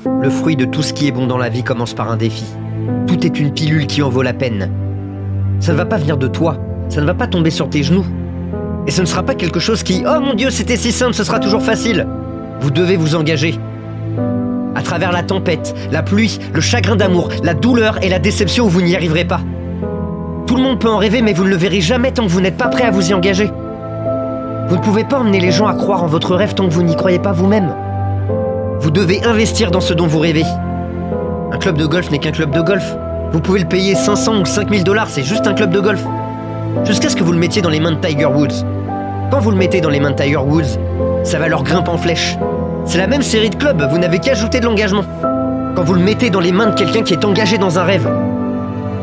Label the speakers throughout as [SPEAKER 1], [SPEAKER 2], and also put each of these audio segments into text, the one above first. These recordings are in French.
[SPEAKER 1] Le fruit de tout ce qui est bon dans la vie commence par un défi. Tout est une pilule qui en vaut la peine. Ça ne va pas venir de toi, ça ne va pas tomber sur tes genoux. Et ce ne sera pas quelque chose qui « Oh mon Dieu, c'était si simple, ce sera toujours facile !» Vous devez vous engager. À travers la tempête, la pluie, le chagrin d'amour, la douleur et la déception où vous n'y arriverez pas. Tout le monde peut en rêver, mais vous ne le verrez jamais tant que vous n'êtes pas prêt à vous y engager. Vous ne pouvez pas emmener les gens à croire en votre rêve tant que vous n'y croyez pas vous-même. Vous devez investir dans ce dont vous rêvez. Un club de golf n'est qu'un club de golf. Vous pouvez le payer 500 ou 5000 $, c'est juste un club de golf. Jusqu'à ce que vous le mettiez dans les mains de Tiger Woods. Quand vous le mettez dans les mains de Tiger Woods, sa valeur grimpe en flèche. C'est la même série de clubs, vous n'avez qu'à ajouter de l'engagement. Quand vous le mettez dans les mains de quelqu'un qui est engagé dans un rêve,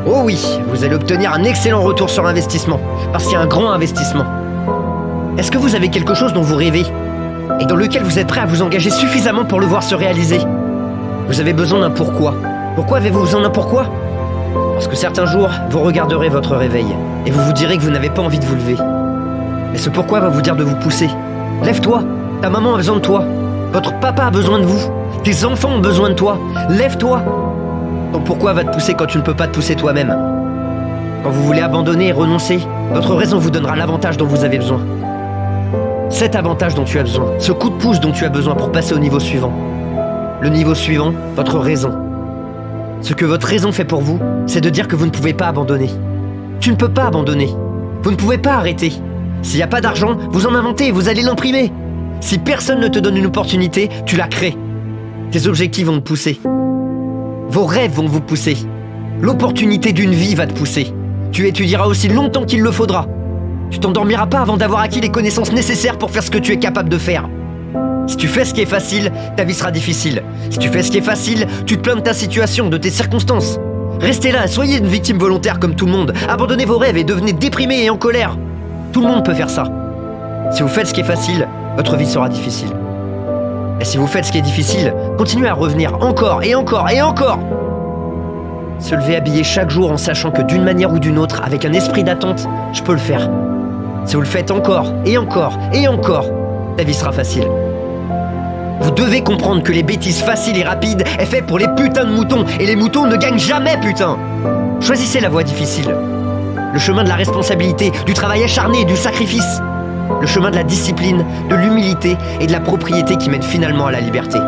[SPEAKER 1] oh oui, vous allez obtenir un excellent retour sur investissement, parce qu'il y a un grand investissement. Est-ce que vous avez quelque chose dont vous rêvez, et dans lequel vous êtes prêt à vous engager suffisamment pour le voir se réaliser? Vous avez besoin d'un pourquoi. Pourquoi avez-vous besoin d'un pourquoi? Parce que certains jours, vous regarderez votre réveil, et vous vous direz que vous n'avez pas envie de vous lever. Mais ce pourquoi va vous dire de vous pousser. Lève-toi, ta maman a besoin de toi, votre papa a besoin de vous, tes enfants ont besoin de toi, lève-toi. Ton pourquoi va te pousser quand tu ne peux pas te pousser toi-même. Quand vous voulez abandonner et renoncer, votre raison vous donnera l'avantage dont vous avez besoin. Cet avantage dont tu as besoin, ce coup de pouce dont tu as besoin pour passer au niveau suivant. Le niveau suivant, votre raison. Ce que votre raison fait pour vous, c'est de dire que vous ne pouvez pas abandonner. Tu ne peux pas abandonner. Vous ne pouvez pas arrêter. S'il n'y a pas d'argent, vous en inventez et vous allez l'imprimer. Si personne ne te donne une opportunité, tu la crées. Tes objectifs vont te pousser. Vos rêves vont vous pousser. L'opportunité d'une vie va te pousser. Tu étudieras aussi longtemps qu'il le faudra. Tu t'endormiras pas avant d'avoir acquis les connaissances nécessaires pour faire ce que tu es capable de faire. Si tu fais ce qui est facile, ta vie sera difficile. Si tu fais ce qui est facile, tu te plains de ta situation, de tes circonstances. Restez là, soyez une victime volontaire comme tout le monde. Abandonnez vos rêves et devenez déprimé et en colère. Tout le monde peut faire ça. Si vous faites ce qui est facile, votre vie sera difficile. Et si vous faites ce qui est difficile, continuez à revenir encore et encore et encore. Se lever habillé chaque jour en sachant que d'une manière ou d'une autre, avec un esprit d'attente, je peux le faire. Si vous le faites encore et encore et encore, ta vie sera facile. Vous devez comprendre que les bêtises faciles et rapides est fait pour les putains de moutons, et les moutons ne gagnent jamais, putain. Choisissez la voie difficile. Le chemin de la responsabilité, du travail acharné et du sacrifice. Le chemin de la discipline, de l'humilité et de la propriété qui mène finalement à la liberté.